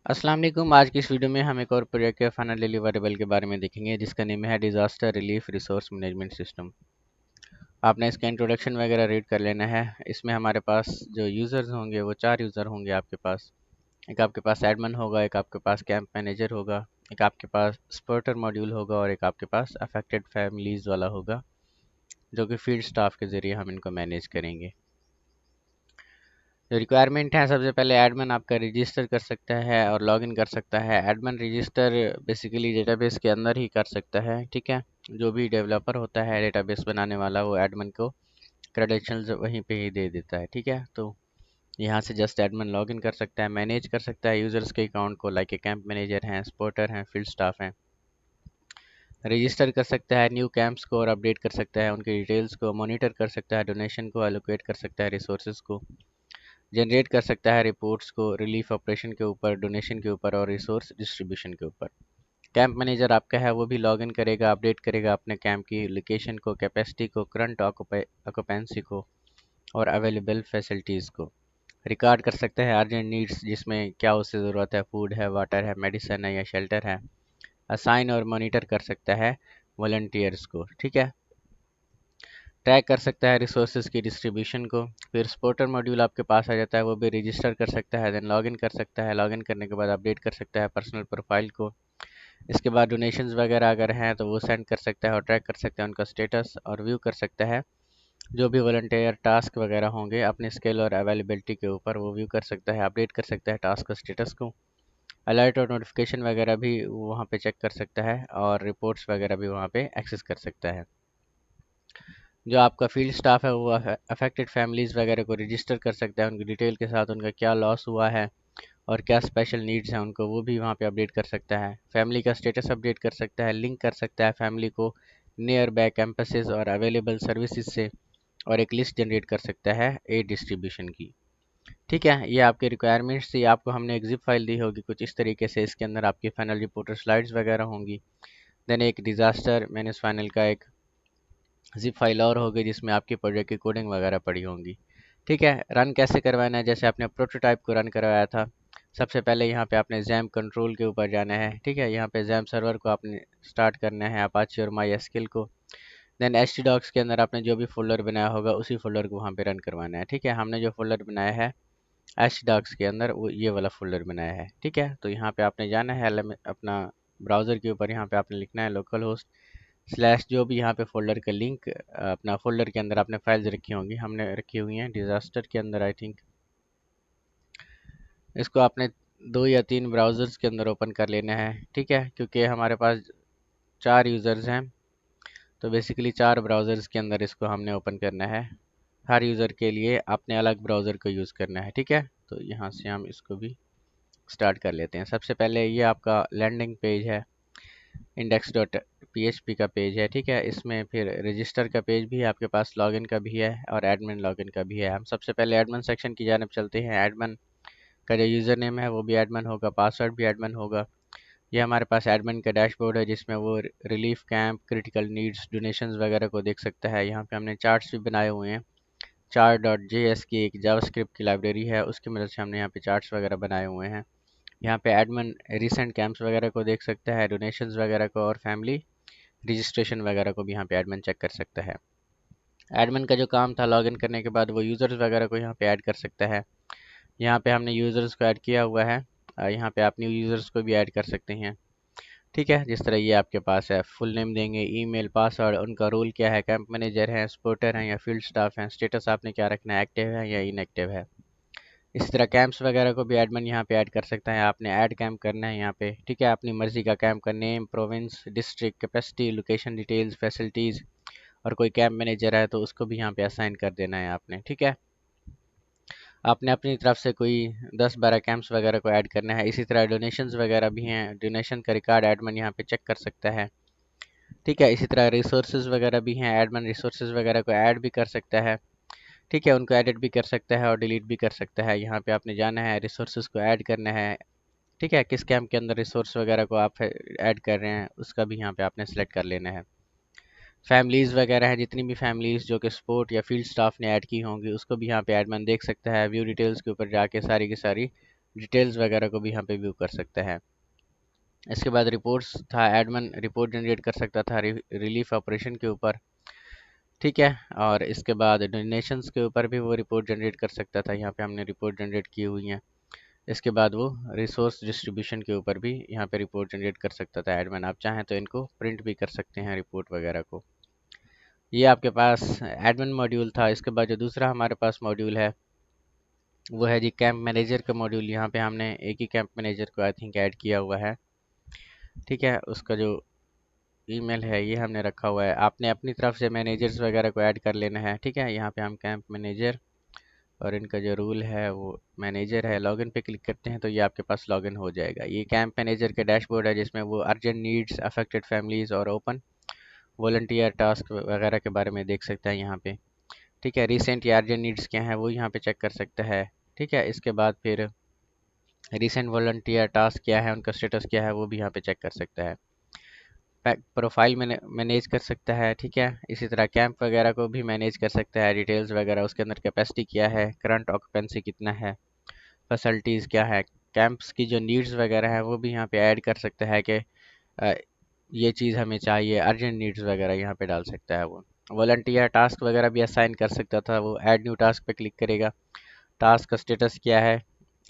अस्सलाम वालेकुम। आज की इस वीडियो में हम एक और प्रोजेक्ट के फाइनल डिलीवरेबल के बारे में देखेंगे जिसका नेम है disaster relief resource management system. आपने इसका इंट्रोडक्शन वगैरह रीड कर लेना है। इसमें हमारे पास जो यूज़र्स होंगे वो 4 यूज़र होंगे आपके पास। एक आपके पास एडमिन होगा, एक आपके पास कैंप मैनेजर होगा, एक आपके पास स्पोर्टर मॉड्यूल होगा और एक आपके पास अफेक्टेड फैमिलीज़ वाला होगा, जो कि फील्ड स्टाफ के ज़रिए हम इनको मैनेज करेंगे। जो रिक्वायरमेंट है, सबसे पहले एडमिन आपका रजिस्टर कर सकता है और लॉगिन कर सकता है। एडमिन रजिस्टर बेसिकली डेटाबेस के अंदर ही कर सकता है, ठीक है। जो भी डेवलपर होता है डेटाबेस बनाने वाला, वो एडमिन को क्रेडेंशियल्स वहीं पे ही दे देता है, ठीक है। तो यहाँ से जस्ट एडमिन लॉगिन कर सकता है, मैनेज कर सकता है यूज़र्स के अकाउंट को, लाइक कैंप मैनेजर हैं, सपोर्टर हैं, फील्ड स्टाफ हैं। रजिस्टर कर सकता है न्यू कैंप्स को और अपडेट कर सकता है उनकी डिटेल्स को, मॉनिटर कर सकता है डोनेशन को, एलोकेट कर सकता है रिसोर्सेज को, जनरेट कर सकता है रिपोर्ट्स को रिलीफ ऑपरेशन के ऊपर, डोनेशन के ऊपर और रिसोर्स डिस्ट्रीब्यूशन के ऊपर। कैंप मैनेजर आपका है वो भी लॉगिन करेगा, अपडेट करेगा अपने कैंप की लोकेशन को, कैपेसिटी को, करंट ऑक्यूपेंसी को और अवेलेबल फैसिलिटीज़ को। रिकॉर्ड कर सकता है अर्जेंट नीड्स, जिसमें क्या उससे ज़रूरत है, फूड है, वाटर है, मेडिसिन है या शेल्टर है। असाइन और मॉनिटर कर सकता है वॉलंटियर्स को, ठीक है। ट्रैक कर सकता है रिसोर्सेज की डिस्ट्रीब्यूशन को। फिर सपोर्टर मॉड्यूल आपके पास आ जाता है, वो भी रजिस्टर कर सकता है, देन लॉगिन कर सकता है, लॉगिन करने के बाद अपडेट कर सकता है पर्सनल प्रोफाइल को। इसके बाद डोनेशंस वगैरह अगर हैं तो वो सेंड कर सकता है और ट्रैक कर सकता है उनका स्टेटस और व्यू कर सकता है। जो भी वॉलंटियर टास्क वगैरह होंगे अपने स्केल और अवेलेबिलिटी के ऊपर वो व्यू कर सकता है, अपडेट कर सकता है टास्क का स्टेटस को। अलर्ट और नोटिफिकेशन वगैरह भी वहाँ पे चेक कर सकता है और रिपोर्ट्स वगैरह भी वहाँ पे एक्सेस कर सकता है। जो आपका फील्ड स्टाफ है वो अफेक्टेड फैमिलीज़ वगैरह को रजिस्टर कर सकता है, उनकी डिटेल के साथ उनका क्या लॉस हुआ है और क्या स्पेशल नीड्स हैं उनको, वो भी वहाँ पे अपडेट कर सकता है। फैमिली का स्टेटस अपडेट कर सकता है, लिंक कर सकता है फैमिली को नियर बाय कैंपसेस और अवेलेबल सर्विसेज से, और एक लिस्ट जनरेट कर सकता है एड डिस्ट्रीब्यूशन की, ठीक है। ये आपके रिक्वायरमेंट्स थी। आपको हमने एक जिप फाइल दी होगी कुछ इस तरीके से, इसके अंदर आपकी फाइनल रिपोर्टर स्लाइड्स वगैरह होंगी। देन एक डिज़ास्टर मैनेज फाइनल का एक जिप फाइल और होगी जिसमें आपकी प्रोजेक्ट की कोडिंग वगैरह पड़ी होंगी, ठीक है। रन कैसे करवाना है, जैसे आपने प्रोटोटाइप को रन करवाया था, सबसे पहले यहाँ पे आपने जैम कंट्रोल के ऊपर जाना है, ठीक है। यहाँ पे जैम सर्वर को आपने स्टार्ट करना है, अपाचे और माई एसक्यूएल को। देन htdocs के अंदर आपने जो भी फोल्डर बनाया होगा उसी फोल्डर को वहाँ पे रन करवाना है, ठीक है। हमने जो फोल्डर बनाया है htdocs के अंदर वो ये वाला फोल्डर बनाया है, ठीक है। तो यहाँ पे आपने जाना है अपना ब्राउज़र के ऊपर, यहाँ पे आपने लिखना है लोकल होस्ट स्लैश जो भी यहाँ पे फोल्डर का लिंक, अपना फोल्डर के अंदर आपने फाइल्स रखी होंगी, हमने रखी हुई हैं डिज़ास्टर के अंदर आई थिंक। इसको आपने 2 या 3 ब्राउज़र्स के अंदर ओपन कर लेना है, ठीक है, क्योंकि हमारे पास 4 यूज़र्स हैं। तो बेसिकली 4 ब्राउज़र्स के अंदर इसको हमने ओपन करना है। हर यूज़र के लिए आपने अलग ब्राउज़र को यूज़ करना है, ठीक है। तो यहाँ से हम इसको भी स्टार्ट कर लेते हैं। सबसे पहले ये आपका लैंडिंग पेज है, इंडेक्स डॉट पी का पेज है, ठीक है। इसमें फिर रजिस्टर का पेज भी है आपके पास, लॉगिन का भी है और एडमिन लॉगिन का भी है। हम सबसे पहले एडमिन सेक्शन की जानिब चलते हैं। एडमिन का जो यूज़र नेम है वो भी एडमिन होगा, पासवर्ड भी एडमिन होगा। ये हमारे पास एडमिन का डैशबोर्ड है जिसमें वो relief camp, critical needs, donations वगैरह को देख सकता है। यहाँ पे हमने चार्ट्स भी बनाए हुए हैं। चार्ट डॉट जेएस की एक जावास्क्रिप्ट की लाइब्रेरी है, उसकी मदद से हमने यहाँ पे चार्ट्स वगैरह बनाए हुए हैं। यहाँ पे एडमिन रिसेंट कैंप्स वगैरह को देख सकता है, डोनेशंस वगैरह को और फैमिली रजिस्ट्रेशन वगैरह को भी यहाँ पे एडमिन चेक कर सकता है। एडमिन का जो काम था लॉगिन करने के बाद वो यूज़र्स वगैरह को यहाँ पे ऐड कर सकता है। यहाँ पे हमने यूज़र्स को ऐड किया हुआ है। यहाँ पे आप न्यू यूज़र्स को भी ऐड कर सकते हैं, ठीक है। जिस तरह ये आपके पास है, फुल नेम देंगे, ईमेल, पासवर्ड, उनका रोल क्या है, कैंप मैनेजर हैं, सपोर्टर हैं या फील्ड स्टाफ हैं, स्टेटस आपने क्या रखना है, एक्टिव है या इनएक्टिव है। इसी तरह कैंप्स वगैरह को भी एडमिन यहाँ पे ऐड कर सकता है। आपने ऐड कैंप करना है यहाँ पे, ठीक है, अपनी मर्जी का कैंप का name, province, district, capacity, location details, facilities, और कोई कैंप मैनेजर है तो उसको भी यहाँ पे असाइन कर देना है आपने, ठीक है। आपने अपनी तरफ से कोई 10-12 कैंप्स वगैरह को ऐड करना है। इसी तरह डोनेशंस वगैरह भी हैं, डोनेशन का रिकॉर्ड एडमिन यहाँ पे चेक कर सकता है, ठीक है। इसी तरह रिसोर्सेज वगैरह भी हैं, एडमिन रिसोर्सेज वगैरह को ऐड भी कर सकता है, ठीक है। उनको एडिट भी कर सकता है और डिलीट भी कर सकता है। यहाँ पे आपने जाना है, रिसोर्सेज को ऐड करना है, ठीक है। किस कैंप के अंदर रिसोर्स वगैरह को आप ऐड कर रहे हैं उसका भी यहाँ पे आपने सेलेक्ट कर लेना है। फैमिलीज़ वगैरह हैं, जितनी भी फैमिलीज़ जो कि सपोर्ट या फील्ड स्टाफ ने ऐड की होंगी उसको भी यहाँ पे एडमिन देख सकता है। व्यू डिटेल्स के ऊपर जाके सारी की सारी डिटेल्स वगैरह को भी यहाँ पे व्यू कर सकता है। इसके बाद रिपोर्ट्स था, एडमिन रिपोर्ट जनरेट कर सकता था रिलीफ ऑपरेशन के ऊपर, ठीक है। और इसके बाद डोनेशंस के ऊपर भी वो रिपोर्ट जनरेट कर सकता था, यहाँ पे हमने रिपोर्ट जनरेट की हुई है। इसके बाद वो रिसोर्स डिस्ट्रीब्यूशन के ऊपर भी यहाँ पे रिपोर्ट जनरेट कर सकता था एडमिन। आप चाहें तो इनको प्रिंट भी कर सकते हैं रिपोर्ट वगैरह को। ये आपके पास एडमिन मॉड्यूल था। इसके बाद जो दूसरा हमारे पास मॉड्यूल है वो है जी कैंप मैनेजर का मॉड्यूल। यहाँ पे हमने एक ही कैंप मैनेजर को आई थिंक ऐड किया हुआ है, ठीक है। उसका जो ईमेल है ये हमने रखा हुआ है, आपने अपनी तरफ से मैनेजर्स वगैरह को ऐड कर लेना है, ठीक है। यहाँ पे हम कैंप मैनेजर और इनका जो रूल है वो मैनेजर है, लॉगिन पे क्लिक करते हैं तो ये आपके पास लॉगिन हो जाएगा। ये कैंप मैनेजर का डैशबोर्ड है जिसमें वो अर्जेंट नीड्स, अफेक्टेड फैमिलीज और ओपन वॉलंटियर टास्क वगैरह के बारे में देख सकता है यहाँ पे, ठीक है। रिसेंट या अर्जेंट नीड्स क्या है वो यहाँ पे चेक कर सकता है, ठीक है। इसके बाद फिर रिसेंट वॉलंटियर टास्क क्या है, उनका स्टेटस क्या है वो भी यहाँ पे चेक कर सकता है। प्रोफाइल मैनेज कर सकता है, ठीक है। इसी तरह कैंप वगैरह को भी मैनेज कर सकता है, डिटेल्स वगैरह, उसके अंदर कैपेसिटी क्या है, करंट ऑक्यूपेंसी कितना है, फैसिलिटीज़ क्या है, कैंप्स की जो नीड्स वगैरह है वो भी यहाँ पे ऐड कर सकता है कि अ, ये चीज़ हमें चाहिए, अर्जेंट नीड्स वगैरह यहाँ पे डाल सकता है वो। वॉलंटियर टास्क वगैरह भी असाइन कर सकता था, वो ऐड न्यू टास्क पे क्लिक करेगा, टास्क का स्टेटस क्या है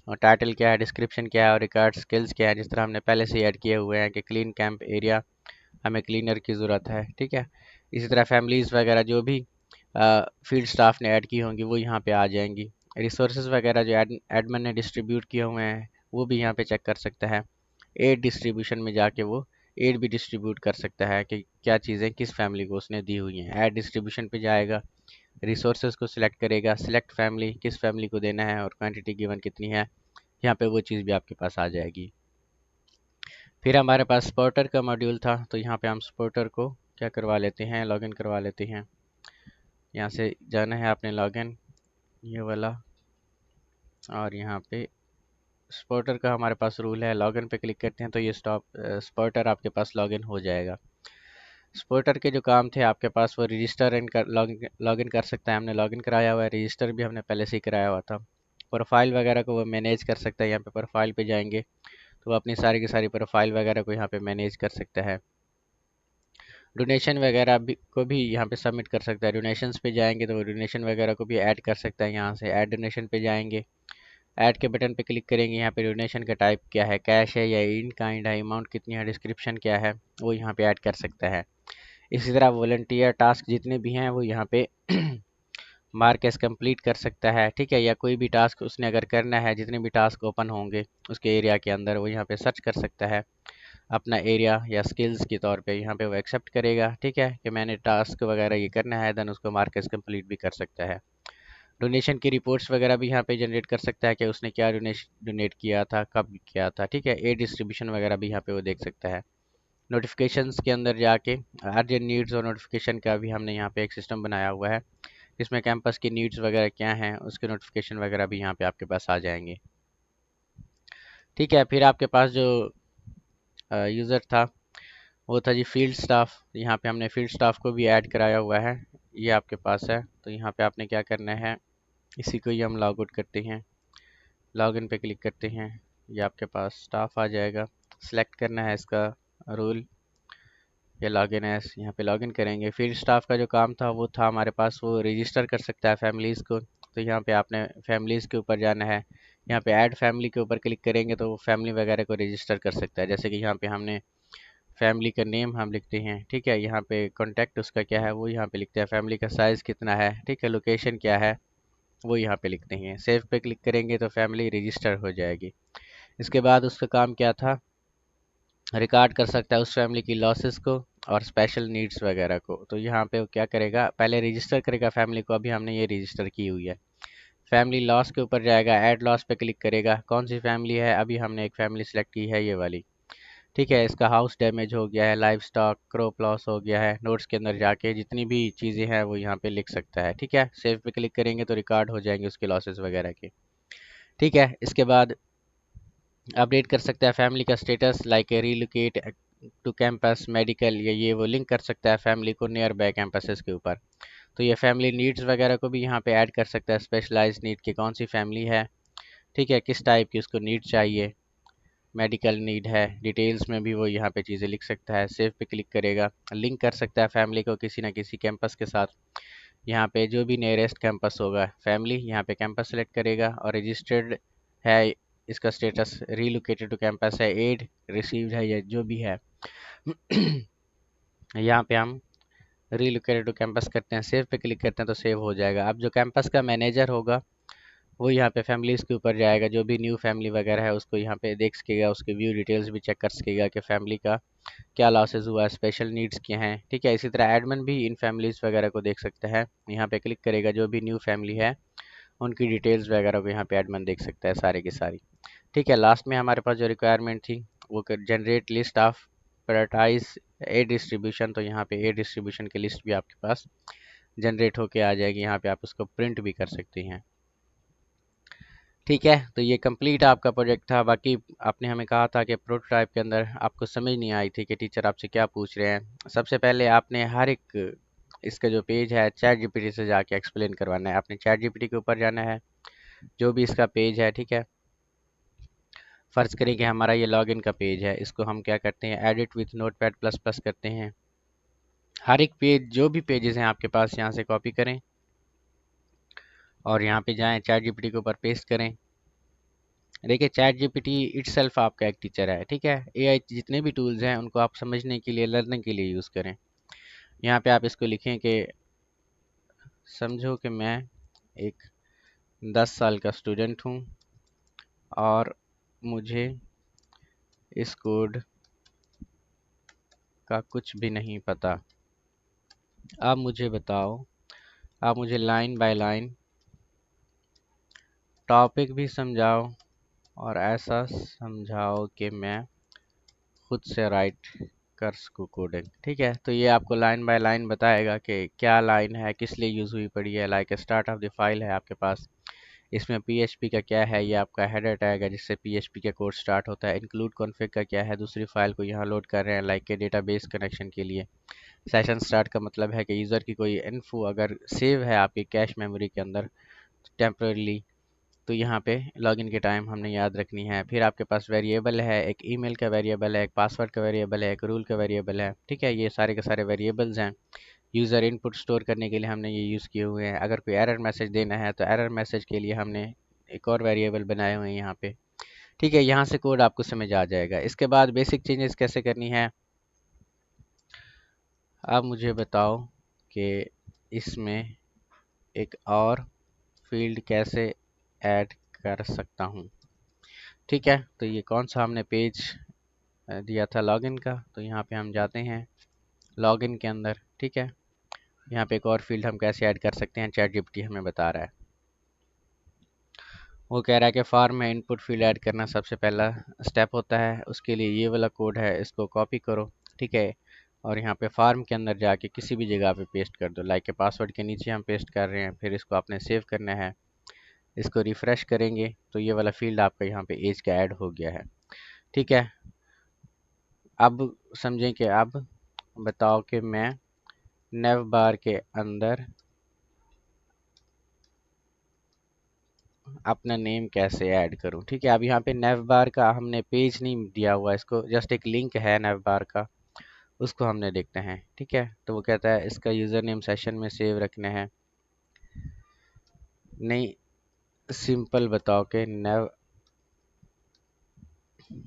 और टाइटल क्या है, डिस्क्रिप्शन क्या है और रिकॉर्ड स्किल्स क्या है, जिस तरह हमने पहले से ऐड किए हुए हैं कि क्लीन कैंप एरिया, हमें क्लीनर की ज़रूरत है, ठीक है। इसी तरह फैमिलीज़ वगैरह जो भी फील्ड स्टाफ ने ऐड की होंगी वो यहाँ पे आ जाएंगी। रिसोर्सेज वगैरह जो एडमिन ने डिस्ट्रीब्यूट किए हुए हैं वो भी यहाँ पे चेक कर सकता है। एड डिस्ट्रीब्यूशन में जाके वो एड भी डिस्ट्रीब्यूट कर सकता है कि क्या चीज़ें किस फैमिली को उसने दी हुई हैं। ऐड डिस्ट्रीब्यूशन पे जाएगा, रिसोर्सेज को सिलेक्ट करेगा, सिलेक्ट फैमिली, किस फैमिली को देना है और क्वांटिटी गिवन कितनी है, यहाँ पे वो चीज़ भी आपके पास आ जाएगी। फिर हमारे पास सपोर्टर का मॉड्यूल था, तो यहाँ पे हम सपोर्टर को क्या करवा लेते हैं, लॉगिन करवा लेते हैं। यहाँ से जाना है आपने लॉगिन, ये वाला, और यहाँ पे सपोर्टर का हमारे पास रूल है, लॉगिन पे क्लिक करते हैं तो ये सपोर्टर आपके पास लॉगिन हो जाएगा। सपोर्टर के जो काम थे आपके पास, वो रजिस्टर एंड कर लॉगिन कर सकता है, हमने लॉगिन कराया हुआ है, रजिस्टर भी हमने पहले से ही कराया हुआ था। प्रोफाइल वगैरह को वो मैनेज कर सकता है, यहाँ पे प्रोफाइल पे जाएंगे तो वो अपनी सारी की सारी प्रोफाइल वगैरह को यहाँ पे मैनेज कर सकता है। डोनेशन वगैरह भी को भी यहाँ पे सबमिट कर सकता है, डोनेशंस पे जाएंगे तो वो डोनेशन वगैरह को भी ऐड कर सकता है। यहाँ से ऐड डोनेशन पे जाएंगे, ऐड के बटन पे क्लिक करेंगे, यहाँ पे डोनेशन का टाइप क्या है, कैश है या इन काइंड है, अमाउंट कितनी है, डिस्क्रिप्शन क्या है, वो यहाँ पे ऐड कर सकता है। इसी तरह वॉलंटियर टास्क जितने भी हैं वो यहाँ पे मार्क एस कंप्लीट कर सकता है, ठीक है। या कोई भी टास्क उसने अगर करना है, जितने भी टास्क ओपन होंगे उसके एरिया के अंदर, वो यहाँ पे सर्च कर सकता है अपना एरिया या स्किल्स के तौर पे, यहाँ पे वो एक्सेप्ट करेगा, ठीक है, कि मैंने टास्क वगैरह ये करना है, देन उसको मार्केस कंप्लीट भी कर सकता है। डोनेशन की रिपोर्ट्स वगैरह भी यहाँ पे जनरेट कर सकता है कि उसने क्या डोनेट किया था, कब किया था, ठीक है। ए डिस्ट्रीब्यूशन वगैरह भी यहाँ पे वो देख सकता है। नोटिफिकेशंस के अंदर जाके अर्जेंट नीड्स और नोटिफिकेशन का भी हमने यहाँ पे एक सिस्टम बनाया हुआ है, जिसमें कैंपस की नीड्स वगैरह क्या हैं उसके नोटिफिकेशन वगैरह भी यहाँ पे आपके पास आ जाएंगे, ठीक है। फिर आपके पास जो यूज़र था वो था जी फील्ड स्टाफ। यहाँ पे हमने फील्ड स्टाफ को भी ऐड कराया हुआ है, ये आपके पास है। तो यहाँ पे आपने क्या करना है, इसी को ही हम लॉग आउट करते हैं, लॉग इन पे क्लिक करते हैं, ये आपके पास स्टाफ आ जाएगा। सेलेक्ट करना है इसका रूल, ये लॉगिन है, यहाँ पे लॉगिन करेंगे। फील्ड स्टाफ का जो काम था वो था हमारे पास, वो रजिस्टर कर सकता है फैमिलीज़ को। तो यहाँ पे आपने फैमिलीज़ के ऊपर जाना है, यहाँ पे ऐड फैमिली के ऊपर क्लिक करेंगे तो वो फैमिली वगैरह को रजिस्टर कर सकता है। जैसे कि यहाँ पे हमने फैमिली का नेम हम लिखते हैं, ठीक है। यहाँ पे कॉन्टैक्ट उसका क्या है वो यहाँ पे लिखते हैं, फैमिली का साइज़ कितना है, ठीक है, लोकेशन क्या है वो यहाँ पे लिखते हैं। सेव पे क्लिक करेंगे तो फैमिली रजिस्टर हो जाएगी। इसके बाद उसका काम क्या था, रिकॉर्ड कर सकता है उस फैमिली की लॉसेस को और स्पेशल नीड्स वगैरह को। तो यहाँ पे वो क्या करेगा, पहले रजिस्टर करेगा फैमिली को, अभी हमने ये रजिस्टर की हुई है। फैमिली लॉस के ऊपर जाएगा, ऐड लॉस पे क्लिक करेगा, कौन सी फैमिली है, अभी हमने एक फैमिली सेलेक्ट की है, ये वाली, ठीक है। इसका हाउस डैमेज हो गया है, लाइव स्टॉक क्रॉप लॉस हो गया है, नोट्स के अंदर जाके जितनी भी चीज़ें हैं वो यहाँ पे लिख सकता है, ठीक है। सेव पे क्लिक करेंगे तो रिकॉर्ड हो जाएंगे उसके लॉसेस वगैरह के, ठीक है। इसके बाद अपडेट कर सकता है फैमिली का status, like relocate to campus medical, ये वो लिंक कर सकता है फैमिली को नियर बाय कैंपसेस के ऊपर। तो ये फैमिली नीड्स वगैरह को भी यहाँ पे ऐड कर सकता है, स्पेशलाइज नीड की कौन सी फैमिली है, ठीक है, किस टाइप की उसको नीड चाहिए, मेडिकल नीड है, डिटेल्स में भी वो यहाँ पे चीज़ें लिख सकता है। सेव पे क्लिक करेगा, लिंक कर सकता है फैमिली को किसी ना किसी कैंपस के साथ। यहाँ पे जो भी नियरेस्ट कैंपस होगा फैमिली, यहाँ पे कैंपस सेलेक्ट करेगा और रजिस्टर्ड है, इसका स्टेटस रीलोकेटेड टू कैंपस है, एड रिसीव्ड है या जो भी है। यहाँ पे हम रीलोकेटेड टू कैंपस करते हैं, सेव पे क्लिक करते हैं तो सेव हो जाएगा। अब जो कैंपस का मैनेजर होगा वो यहाँ पे फैमिलीज़ के ऊपर जाएगा, जो भी न्यू फैमिली वगैरह है उसको यहाँ पे देख सकेगा, उसके व्यू डिटेल्स भी चेक कर सकेगा कि फैमिली का क्या लॉसेस हुआ है, स्पेशल नीड्स क्या हैं। ठीक है, इसी तरह एडमिन भी इन फैमिलीज़ वगैरह को देख सकता है, यहाँ पे क्लिक करेगा, जो भी न्यू फैमिली है उनकी डिटेल्स वगैरह को यहाँ पे एडमिन देख सकता है सारी की सारी। ठीक है, लास्ट में हमारे पास जो रिक्वायरमेंट थी वो generate list of prioritise a distribution, तो यहाँ पे ए डिस्ट्रीब्यूशन की लिस्ट भी आपके पास जनरेट होके आ जाएगी, यहाँ पे आप उसको प्रिंट भी कर सकते हैं। ठीक है, तो ये कंप्लीट आपका प्रोजेक्ट था। बाकी आपने हमें कहा था कि प्रोटोटाइप के अंदर आपको समझ नहीं आई थी कि टीचर आपसे क्या पूछ रहे हैं। सबसे पहले आपने हर एक इसका जो पेज है चैट जीपीटी से जाके एक्सप्लेन करवाना है। आपने चैट जीपीटी के ऊपर जाना है, जो भी इसका पेज है, ठीक है, फ़र्ज़ करें कि हमारा ये लॉगिन का पेज है, इसको हम क्या करते हैं, edit with notepad plus plus करते हैं। हर एक पेज, जो भी पेजेस हैं आपके पास, यहाँ से कॉपी करें और यहाँ पे जाएं, चैट जीपीटी के ऊपर पेस्ट करें। देखिए, चैट जीपीटी इटसेल्फ आपका एक टीचर है। ठीक है, एआई जितने भी टूल्स हैं उनको आप समझने के लिए, लर्निंग के लिए यूज़ करें। यहाँ पे आप इसको लिखें कि समझो कि मैं एक 10 साल का स्टूडेंट हूँ और मुझे इस कोड का कुछ भी नहीं पता। आप मुझे बताओ, आप मुझे लाइन बाय लाइन टॉपिक भी समझाओ और ऐसा समझाओ कि मैं खुद से राइट कर सकूँ कोडिंग। ठीक है, तो ये आपको लाइन बाय लाइन बताएगा कि क्या लाइन है, किस लिए यूज़ हुई पड़ी है। Like start of the file है आपके पास, इसमें पीएचपी का क्या है, ये आपका हेडर टैग है जिससे पीएचपी का कोड स्टार्ट होता है। इंक्लूड कॉन्फ़िग का क्या है, दूसरी फाइल को यहाँ लोड कर रहे हैं लाइक के डेटाबेस कनेक्शन के लिए। सेशन स्टार्ट का मतलब है कि यूज़र की कोई इन्फो अगर सेव है आपकी कैश मेमोरी के अंदर टेम्परली, तो यहाँ पे लॉगिन के टाइम हमने याद रखनी है। फिर आपके पास वेरिएबल है, एक ईमेल का वेरिएबल है, एक पासवर्ड का वेरिएबल है, एक रूल का वेरिएबल है। ठीक है, ये सारे के सारे वेरिएबल्स हैं। यूज़र इनपुट स्टोर करने के लिए हमने ये यूज़ किए हुए हैं। अगर कोई एरर मैसेज देना है तो एरर मैसेज के लिए हमने एक और वेरिएबल बनाए हुए हैं यहाँ पे। ठीक है, यहाँ से कोड आपको समझ आ जाएगा। इसके बाद बेसिक चेंजेस कैसे करनी है, आप मुझे बताओ कि इसमें एक और फील्ड कैसे ऐड कर सकता हूँ। ठीक है, तो ये कौन सा हमने पेज दिया था लॉगिन का, तो यहाँ पे हम जाते हैं लॉगिन के अंदर। ठीक है, यहाँ पे एक और फील्ड हम कैसे ऐड कर सकते हैं, चैट जीपीटी हमें बता रहा है। वो कह रहा है कि फॉर्म में इनपुट फील्ड ऐड करना सबसे पहला स्टेप होता है, उसके लिए ये वाला कोड है, इसको कॉपी करो। ठीक है, और यहाँ पे फॉर्म के अंदर जाके किसी भी जगह पे पेस्ट कर दो, लाइक के पासवर्ड के नीचे हम पेस्ट कर रहे हैं। फिर इसको आपने सेव करना है, इसको रिफ़्रेश करेंगे तो ये वाला फील्ड आपका यहाँ पे एज का ऐड हो गया है। ठीक है, अब समझें कि अब बताओ कि मैं नेव बार के अंदर अपना नेम कैसे ऐड करूं। ठीक है, अब यहाँ पे नेव बार का हमने पेज नहीं दिया हुआ, इसको जस्ट एक लिंक है नेव बार का, उसको हमने देखते हैं। ठीक है, तो वो कहता है इसका यूज़र नेम सेशन में सेव रखना है। नहीं, सिंपल बताओ कि नेव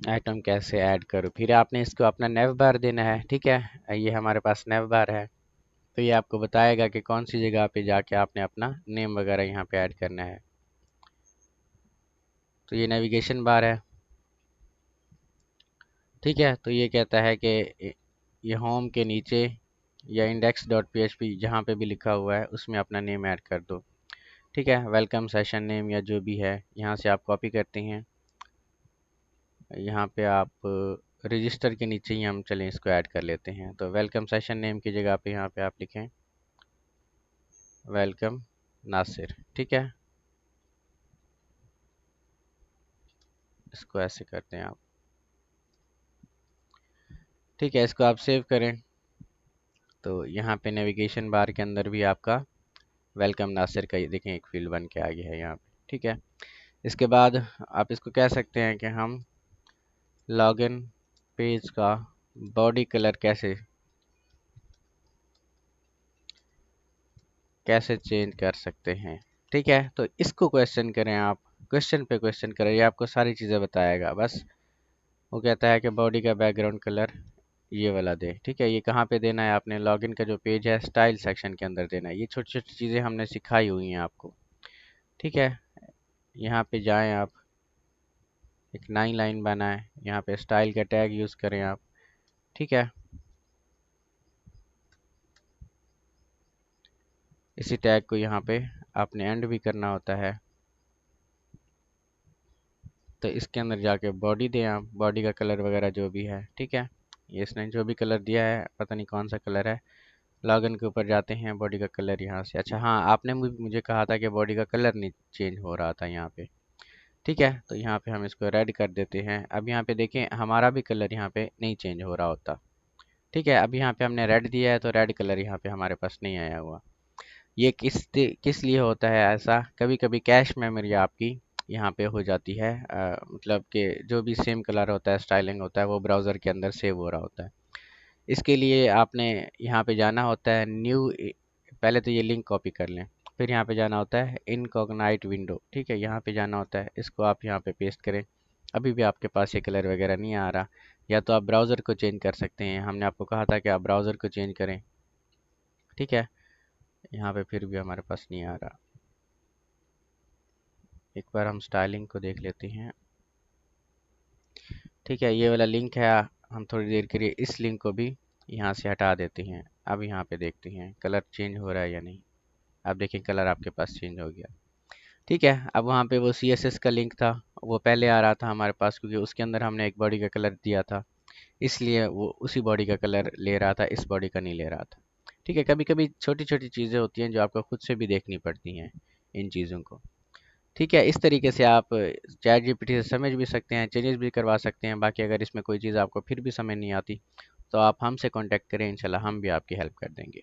आइटम कैसे ऐड करूं। फिर आपने इसको अपना नेव बार देना है। ठीक है, ये हमारे पास नेव बार है, तो ये आपको बताएगा कि कौन सी जगह पे जाके आपने अपना नेम वगैरह यहाँ पे ऐड करना है। तो ये नेविगेशन बार है। ठीक है, तो ये कहता है कि ये होम के नीचे या index dot P H P जहाँ पे भी लिखा हुआ है उसमें अपना नेम ऐड कर दो। ठीक है, वेलकम सेशन नेम या जो भी है यहाँ से आप कॉपी करते हैं, यहाँ पे आप रजिस्टर के नीचे ही हम चलें इसको ऐड कर लेते हैं। तो वेलकम सेशन नेम की जगह पे यहाँ पे आप लिखें वेलकम नासिर। ठीक है, इसको ऐसे करते हैं आप। ठीक है, इसको आप सेव करें तो यहाँ पे नेविगेशन बार के अंदर भी आपका वेलकम नासिर का ये देखें एक फील्ड बन के आ गया है यहाँ पे। ठीक है, इसके बाद आप इसको कह सकते हैं कि हम लॉगिन पेज का बॉडी कलर कैसे कैसे चेंज कर सकते हैं। ठीक है, तो इसको क्वेश्चन करें आप, क्वेश्चन पे क्वेश्चन करें, ये आपको सारी चीज़ें बताएगा। बस वो कहता है कि बॉडी का बैकग्राउंड कलर ये वाला दे। ठीक है, ये कहाँ पे देना है, आपने लॉगिन का जो पेज है स्टाइल सेक्शन के अंदर देना है। ये छोटी छोटी चीज़ें हमने सिखाई हुई हैं आपको। ठीक है, यहाँ पे जाएं आप, एक 9 लाइन बनाएं, यहाँ पे स्टाइल का टैग यूज़ करें आप। ठीक है, इसी टैग को यहाँ पे आपने एंड भी करना होता है। तो इसके अंदर जाके बॉडी दें आप, बॉडी का कलर वगैरह जो भी है। ठीक है, ये इसने जो भी कलर दिया है, पता नहीं कौन सा कलर है। लॉगिन के ऊपर जाते हैं, बॉडी का कलर यहाँ से। अच्छा हाँ, आपने मुझे कहा था कि बॉडी का कलर नहीं चेंज हो रहा था यहाँ पे। ठीक है, तो यहाँ पे हम इसको रेड कर देते हैं। अब यहाँ पे देखें, हमारा भी कलर यहाँ पे नहीं चेंज हो रहा होता। ठीक है, अब यहाँ पे हमने रेड दिया है तो रेड कलर यहाँ पे हमारे पास नहीं आया हुआ। ये किस लिए होता है ऐसा, कभी कभी कैश मेमोरी आपकी यहाँ पे हो जाती है। मतलब कि जो भी सेम कलर होता है, स्टाइलिंग होता है, वो ब्राउज़र के अंदर सेव हो रहा होता है। इसके लिए आपने यहाँ पे जाना होता है न्यू, पहले तो ये लिंक कॉपी कर लें, फिर यहाँ पे जाना होता है इनकॉग्नाइट विंडो। ठीक है, यहाँ पे जाना होता है, इसको आप यहाँ पे पेस्ट करें। अभी भी आपके पास ये कलर वगैरह नहीं आ रहा, या तो आप ब्राउज़र को चेंज कर सकते हैं। हमने आपको कहा था कि आप ब्राउज़र को चेंज करें। ठीक है, यहाँ पे फिर भी हमारे पास नहीं आ रहा। एक बार हम स्टाइलिंग को देख लेते हैं। ठीक है, ये वाला लिंक है, हम थोड़ी देर के लिए इस लिंक को भी यहाँ से हटा देते हैं। अब यहाँ पे देखते हैं कलर चेंज हो रहा है या नहीं। अब देखें कलर आपके पास चेंज हो गया। ठीक है, अब वहाँ पे वो CSS का लिंक था, वो पहले आ रहा था हमारे पास, क्योंकि उसके अंदर हमने एक बॉडी का कलर दिया था, इसलिए वो उसी बॉडी का कलर ले रहा था, इस बॉडी का नहीं ले रहा था। ठीक है, कभी कभी छोटी छोटी चीज़ें होती हैं जो आपको खुद से भी देखनी पड़ती हैं इन चीज़ों को। ठीक है, इस तरीके से आप चैट जीपीटी से समझ भी सकते हैं, चेंजेस भी करवा सकते हैं। बाकी अगर इसमें कोई चीज़ आपको फिर भी समझ नहीं आती, तो आप हमसे कांटेक्ट करें, इंशाल्लाह हम भी आपकी हेल्प कर देंगे।